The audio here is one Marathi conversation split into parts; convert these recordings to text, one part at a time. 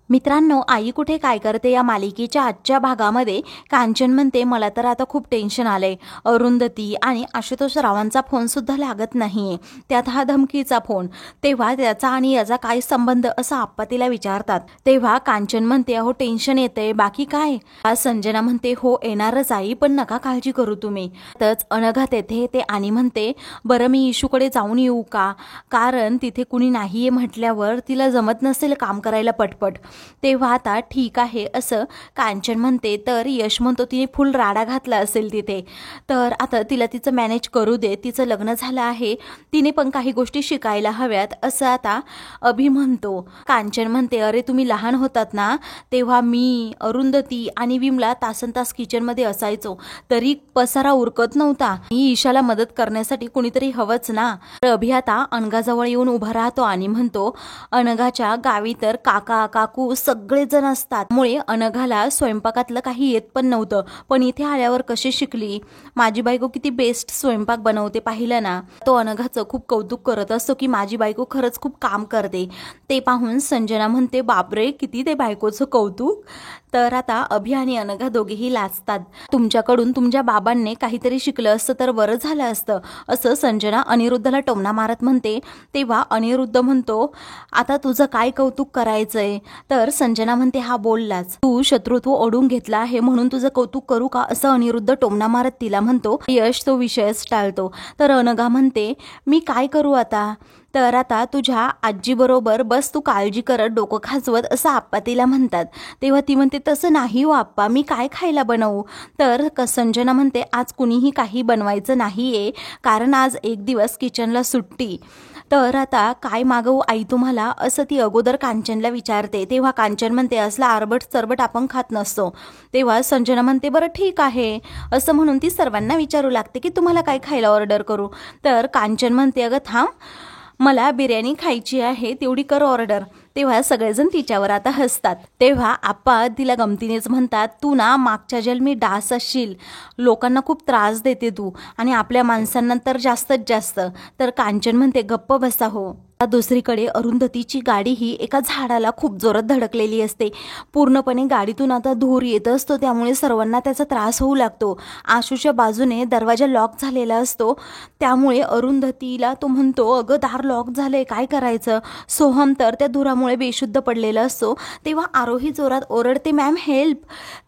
मित्रांनो, आई कुठे काय करते या मालिकेच्या आजच्या भागामध्ये कांचन म्हणते, मला तर आता खूप टेन्शन आलंय. अरुंधती आणि आशुतोष रावांचा फोन सुद्धा लागत नाहीये, त्यात हा धमकीचा फोन. तेव्हा त्याचा आणि याचा काय संबंध असं आप्पा तिला विचारतात. तेव्हा कांचन म्हणते, अहो टेन्शन येतंय, बाकी काय. आज संजना म्हणते, हो येणारच आई, पण नका काळजी करू तुम्ही. तच अनघा तेथे येते आणि म्हणते, बरं मी इशूकडे जाऊन येऊ का, कारण तिथे कुणी नाहीये म्हटल्यावर तिला जमत नसेल काम करायला पटपट. तेव्हा आता ठीक आहे असं कांचन म्हणते. तर यश म्हणतो, तिने फुल राडा घातला असेल तिथे, तर आता तिला तिचं मॅनेज करू दे, तिचं लग्न झालं आहे, तिने पण काही गोष्टी शिकायला हव्यात असं आता अभि म्हणतो. कांचन म्हणते, अरे तुम्ही लहान होतात ना तेव्हा मी, अरुंधती आणि विमला तासनतास किचनमध्ये असायचो, तरी पसारा उरकत नव्हता. ही ईशाला मदत करण्यासाठी कुणीतरी हवंच ना. तर अभि आता अनघाजवळ येऊन उभा राहतो आणि म्हणतो, अनघाच्या गावी तर काका काकू सगळेजण असतात, त्यामुळे अनघाला स्वयंपाकातलं काही येत पण नव्हतं, पण इथे आल्यावर कशी शिकली. माझी बायको किती बेस्ट स्वयंपाक बनवते पाहिलं ना. तो अनघाचं खूप कौतुक करत असतो की माझी बायको खरंच खूप काम करते. ते पाहून संजना म्हणते, बापरे किती ते बायकोचं कौतुक. तर आता अभि आणि अनघा दोघेही लाजतात. तुमच्याकडून तुमच्या बाबांनी काहीतरी शिकलं असतं तर बरं झालं असतं असं संजना अनिरुद्धला टोमणा मारत म्हणते. तेव्हा अनिरुद्ध म्हणतो, आता तुझं काय कौतुक करायचंय. तर संजना म्हणते, हा बोललाच, तू शत्रुत्व ओढून घेतला आहे म्हणून तुझं कौतुक करू का असं अनिरुद्ध टोमणा मारत तिला म्हणतो. यश तो विषयच टाळतो. तर अनघा म्हणते, मी काय करू आता. तर आता तुझ्या आजीबरोबर बस तू काळजी करत डोकं खाजवत असं आप्पा तिला म्हणतात. तेव्हा ती म्हणते, तसं नाही हो आप्पा, मी काय खायला बनवू. तर संजना म्हणते, आज कुणीही काही बनवायचं नाहीये, कारण आज एक दिवस किचनला सुट्टी. तर आता काय मागवू आई तुम्हाला असं ती अगोदर कांचनला विचारते. तेव्हा कांचन म्हणते, असला आरबट सरबट आपण खात नसतो. तेव्हा संजना म्हणते, बरं ठीक आहे असं म्हणून ती सर्वांना विचारू लागते की तुम्हाला काय खायला ऑर्डर करू. तर कांचन म्हणते, अगं थांब, मला बिर्याणी खायची आहे, तेवढी कर ऑर्डर. तेव्हा सगळेजण तिच्यावर आता हसतात. तेव्हा आप्पा तिला गमतीनेच म्हणतात, तू ना मागच्या जन्मी डास असशील, लोकांना खूप त्रास देते तू, आणि आपल्या माणसांना तर जास्तच जास्त. तर कांचन म्हणते, गप्प बसा हो. दुसरीकडे अरुंधतीची गाडी ही एका झाडाला खूप जोरात धडकलेली असते. पूर्णपणे गाडीतून आता धूर येत असतो, त्यामुळे सर्वांना त्याचा त्रास होऊ लागतो. आशूच्या बाजूने दरवाजा लॉक झालेला असतो, त्यामुळे अरुंधतीला तो म्हणतो, अगं दार लॉक झालंय, काय करायचं. सोहम तर त्या धुरामुळे बेशुद्ध पडलेला असतो. तेव्हा आरोही जोरात ओरडते, मॅम हेल्प.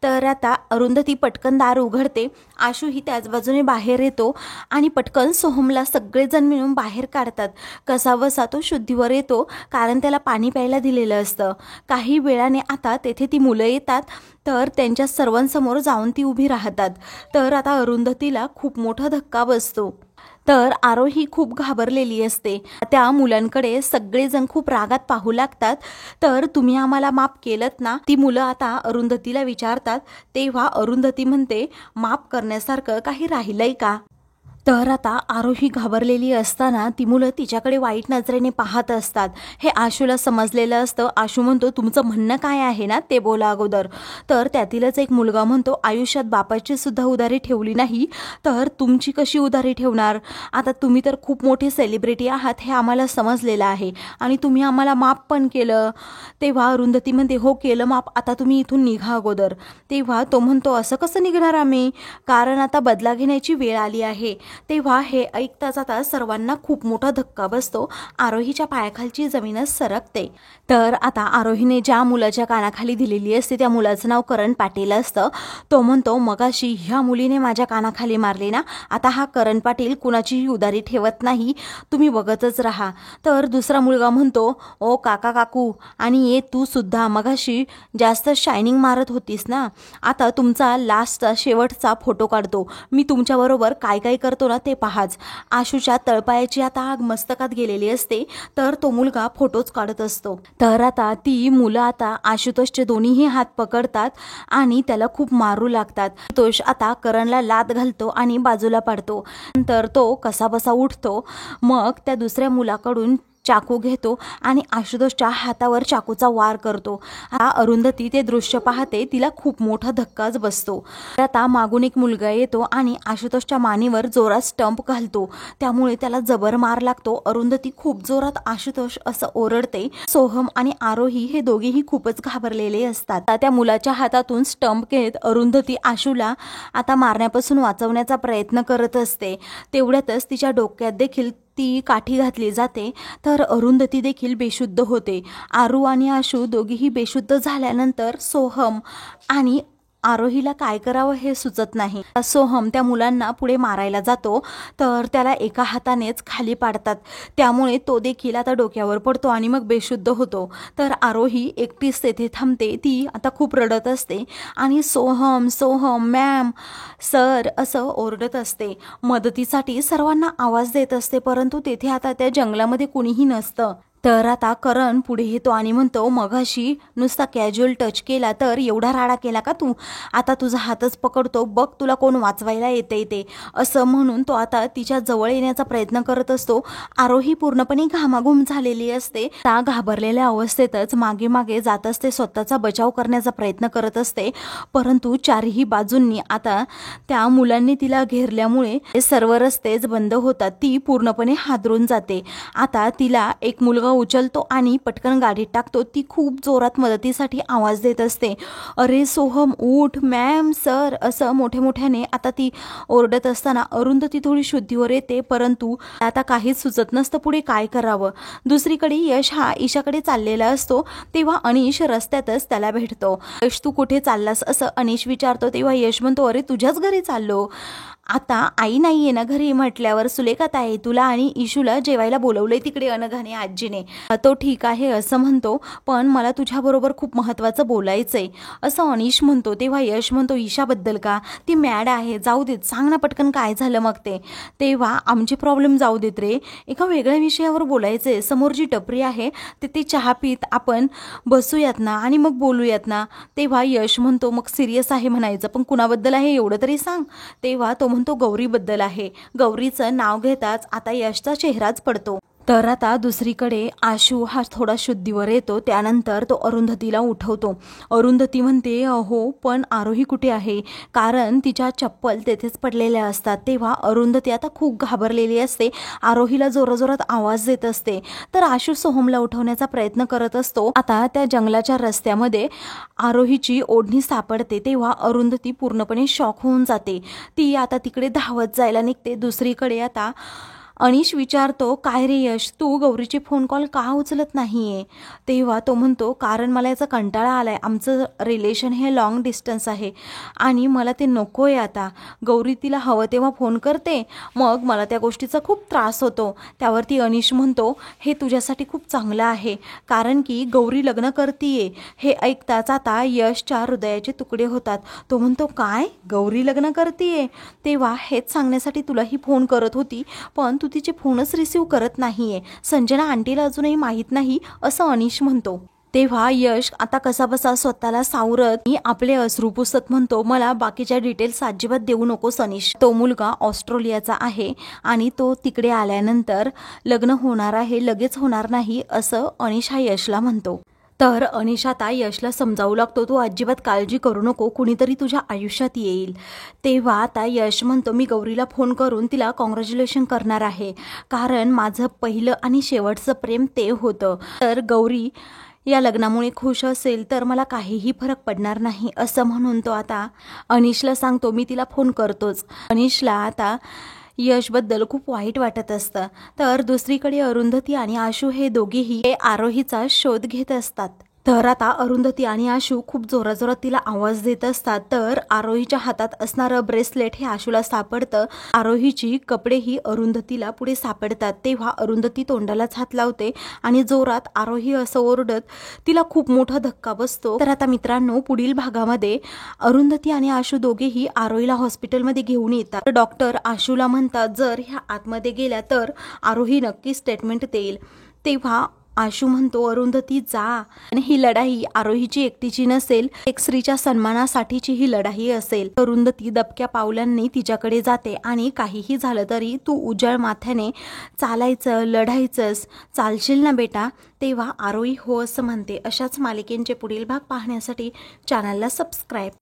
तर आता अरुंधती पटकन दार उघडते. आशू ही त्याच बाजूने बाहेर येतो आणि पटकन सोहमला सगळेजण मिळून बाहेर काढतात. कसाबसा तो शुद्धीवर येतो, कारण त्याला पाणी प्यायला दिलेलं असतं. काही वेळाने आता तेथे ती मुलं येतात, तर त्यांच्या सर्वांसमोर जाऊन ती उभी राहतात. तर आता अरुंधतीला खूप मोठा धक्का बसतो. तर आरोही खूप घाबरलेली असते. त्या मुलांकडे सगळेजण खूप रागात पाहू लागतात. तर तुम्ही आम्हाला माफ केलत ना, ती मुलं आता अरुंधतीला विचारतात. तेव्हा अरुंधती म्हणते, माफ करण्यासारखं काही राहिलंय का. तर आता आरोही घाबरलेली असताना ती मुलं तिच्याकडे वाईट नजरेने पाहत असतात. हे आशूला समजलेलं असतं. आशू म्हणतो, तुमचं म्हणणं काय आहे ना ते बोला अगोदर. तर त्यातीलच एक मुलगा म्हणतो, आयुष्यात बापाची सुद्धा उधारी ठेवली नाही, तर तुमची कशी उधारी ठेवणार. आता तुम्ही तर खूप मोठे सेलिब्रिटी आहात हे आम्हाला समजलेलं आहे, आणि तुम्ही आम्हाला माफ पण केलं. तेव्हा अरुंधती म्हणते, हो केलं माफ, आता तुम्ही इथून निघा अगोदर. तेव्हा तो म्हणतो, असं कसं निघणार आम्ही, कारण आता बदला घेण्याची वेळ आली आहे. तेव्हा हे ऐकताच आता सर्वांना खूप मोठा धक्का बसतो. आरोहीच्या पायाखालची जमीनच सरकते. तर आता आरोहीने ज्या मुलाच्या कानाखाली दिलेली असते त्या मुलाचं नाव करण पाटील असतं. तो म्हणतो, मगाशी ह्या मुलीने माझ्या कानाखाली मारली ना, आता हा करण पाटील कुणाचीही उधारी ठेवत नाही, तुम्ही बघतच राहा. तर दुसरा मुलगा म्हणतो, ओ काका काकू, आणि ये तू सुद्धा, मगाशी जास्त शायनिंग मारत होतीस ना, आता तुमचा लास्टचा शेवटचा फोटो काढतो, मी तुमच्याबरोबर काय काय करतो ना ते पाहाच. आशूच्या तळपायाची आता आग मस्तकात गेलेली असते. तर तो मुलगा फोटोच काढत असतो. तर आता ती मुलं आता आशुतोषचे दोन्हीही हात पकडतात आणि त्याला खूप मारू लागतात. आशुतोष आता करणला लात घालतो आणि बाजूला पाडतो. नंतर तो कसाबसा उठतो. मग त्या दुसऱ्या मुलाकडून चाकू घेतो आणि आशुतोषच्या हातावर चाकूचा वार करतो. अरुंधती ते दृश्य पाहते, तिला खूप मोठा धक्काच बसतो. आता मागून एक मुलगा येतो आणि आशुतोषच्या मानेवर जोरात स्टंप घालतो, त्यामुळे त्याला जबर मार लागतो. अरुंधती खूप जोरात आशुतोष असं ओरडते. सोहम आणि आरोही हे दोघेही खूपच घाबरलेले असतात. त्या मुलाच्या हातातून स्टंप घेत अरुंधती आशूला आता मारण्यापासून वाचवण्याचा प्रयत्न करत असते. तेवढ्यातच तिच्या डोक्यात देखील ती काठी घातली जाते, तर अरुंधती देखील बेशुद्ध होते. आरू आणि आशू दोघेही बेशुद्ध झाल्यानंतर सोहम आणि आरोहीला काय करावं हे सुचत नाही. सोहम त्या मुलांना पुढे मारायला जातो, तर त्याला एका हातानेच खाली पाडतात, त्यामुळे तो देखील आता डोक्यावर पडतो आणि मग बेशुद्ध होतो. तर आरोही एकटीच तेथे थांबते. ती आता खूप रडत असते आणि सोहम सोहम मॅम सर असं ओरडत असते. मदतीसाठी सर्वांना आवाज देत असते, परंतु तेथे आता त्या जंगलामध्ये कुणीही नसतं. तर आता करण पुढे येतो आणि म्हणतो, मगाशी नुसता कॅज्युअल टच केला तर एवढा राडा केला का तू? आता तुझा हातच पकडतो, बघ तुला कोण वाचवायला येते ते. असं म्हणून तो आता तिच्या जवळ येण्याचा प्रयत्न करत असतो. आरोही पूर्णपणे घामाघूम झालेली असते. त्या घाबरलेल्या अवस्थेतच मागे मागे जात असते, स्वतःचा बचाव करण्याचा प्रयत्न करत असते, परंतु चारही बाजूंनी आता त्या मुलांनी तिला घेरल्यामुळे सर्व रस्तेच बंद होतात. ती पूर्णपणे हादरून जाते. आता तिला एक मुलगा उचलतो आणि पटकन गाडीत टाकतो. ती खूप जोरात मदतीसाठी आवाज देत असते, अरे सोहम उठ, मॅम सर असं मोठे मोठ्याने आता ती ओरडत असताना अरुंधती थोडी शुद्धीवर येते, परंतु आता काहीच सुचत नसतं पुढे काय करावं. दुसरीकडे यश हा ईशाकडे चाललेला असतो, तेव्हा अनिश रस्त्यातच त्याला भेटतो. यश तू कुठे चाललास असं अनिश विचारतो, तेव्हा यश म्हणतो, अरे तुझ्याच घरी चाललो. आता आई नाहीये ना घरी म्हटल्यावर सुलेखाताई तुला आणि इशूला जेवायला बोलवलंय तिकडे अनघाने आजीने. तो ठीक आहे असं म्हणतो, पण मला तुझ्याबरोबर खूप महत्त्वाचं बोलायचंय असं अनिश म्हणतो. तेव्हा यश म्हणतो, ईशाबद्दल का? ती मॅड आहे, जाऊ देत, सांग ना पटकन काय झालं मग ते. तेव्हा आमचे प्रॉब्लेम जाऊ देत रे, एका वेगळ्या विषयावर बोलायचंय. समोर जी टपरी आहे तिथे चहा पीत आपण बसूयात ना आणि मग बोलूयात ना. तेव्हा यश म्हणतो, मग सिरियस आहे म्हणायचं, पण कुणाबद्दल आहे एवढं तरी सांग. तेव्हा तो म्हणतो, गौरीबद्दल आहे. गौरीचं नाव घेताच आता यशचा चेहराच पडतो. तर आता दुसरीकडे आशू हा थोडा शुद्धीवर येतो. त्यानंतर तो अरुंधतीला उठवतो. अरुंधती म्हणते, अहो पण आरोही कुठे आहे? कारण तिच्या चप्पल तेथेच पडलेल्या असतात. तेव्हा अरुंधती आता खूप घाबरलेली असते, आरोहीला जोराजोरात आवाज देत असते. तर आशू सोहमला उठवण्याचा प्रयत्न करत असतो. आता त्या जंगलाच्या रस्त्यामध्ये आरोहीची ओढणी सापडते, तेव्हा अरुंधती पूर्णपणे शॉक होऊन जाते. ती आता तिकडे धावत जायला निघते. दुसरीकडे आता अनिश विचारतो, काय रे यश, तू गौरीचे फोन कॉल का उचलत नाहीये? तेव्हा तो म्हणतो, कारण मला याचा कंटाळा आलाय. आमचं रिलेशन हे लॉंग डिस्टन्स आहे आणि मला ते नको आहे. आता गौरी तिला हवं तेव्हा फोन करते, मग मला त्या गोष्टीचा खूप त्रास होतो. त्यावरती अनिश म्हणतो, हे तुझ्यासाठी खूप चांगलं आहे, कारण की गौरी लग्न करतीये. हे ऐकताच आता यशच्या हृदयाचे तुकडे होतात. तो म्हणतो, काय गौरी लग्न करतीये? तेव्हा हेच सांगण्यासाठी तुलाही फोन करत होती, पण तू तिचे फोनच रिसीव करत नाहीये. संजना आंटीला अजूनही माहीत नाही असं अनिश म्हणतो. तेव्हा यश आता कसाबसा स्वतःला सावरत आपले अश्रू पुसत म्हणतो, मला बाकीच्या डिटेल्स अजिबात देऊ नकोस अनिश. तो मुलगा ऑस्ट्रेलियाचा आहे आणि तो तिकडे आल्यानंतर लग्न होणार आहे, लगेच होणार नाही असं अनिश हा यशला म्हणतो. तर अनिश आता यशला समजावू लागतो, तू अजिबात काळजी करू नको, कुणीतरी तुझ्या आयुष्यात येईल. तेव्हा आता यश म्हणतो, मी गौरीला फोन करून तिला कॉंग्रॅच्युलेशन करणार आहे, कारण माझं पहिलं आणि शेवटचं प्रेम ते होतं. तर गौरी या लग्नामुळे खुश असेल तर मला काहीही फरक पडणार नाही असं म्हणून तो आता अनिशला सांगतो, मी तिला फोन करतोच. अनिशला आता यशबद्दल खूप वाईट वाटत असतं. तर दुसरीकडे अरुंधती आणि आशू हे दोघेही आरोहीचा शोध घेत असतात. तर आता अरुंधती आणि आशू खूप जोराजोरात तिला आवाज देत असतात. तर आरोहीच्या हातात असणारं ब्रेसलेट हे आशूला सापडतं. आरोहीची कपडेही अरुंधतीला पुढे सापडतात. तेव्हा अरुंधती तोंडालाच हात लावते आणि जोरात आरोही असं ओरडत तिला खूप मोठा धक्का बसतो. तर आता मित्रांनो, पुढील भागामध्ये अरुंधती आणि आशू दोघेही आरोहीला हॉस्पिटलमध्ये घेऊन येतात. डॉक्टर आशूला म्हणतात, जर ह्या आतमध्ये गेल्या तर आरोही नक्की स्टेटमेंट देईल. तेव्हा आशू म्हणतो अरुंधती जा, आणि ही लढाई आरोहीची एकटीची नसेल, एक स्त्रीच्या सन्मानासाठीची ही लढाई असेल. अरुंधती दबक्या पावलांनी तिच्याकडे जाते आणि काहीही झालं तरी तू उजळ माथ्याने चालायचं, लढायचंस, चालशील ना बेटा. तेव्हा आरोही हो असं म्हणते. अशाच मालिकेंचे पुढील भाग पाहण्यासाठी चॅनलला सबस्क्राईब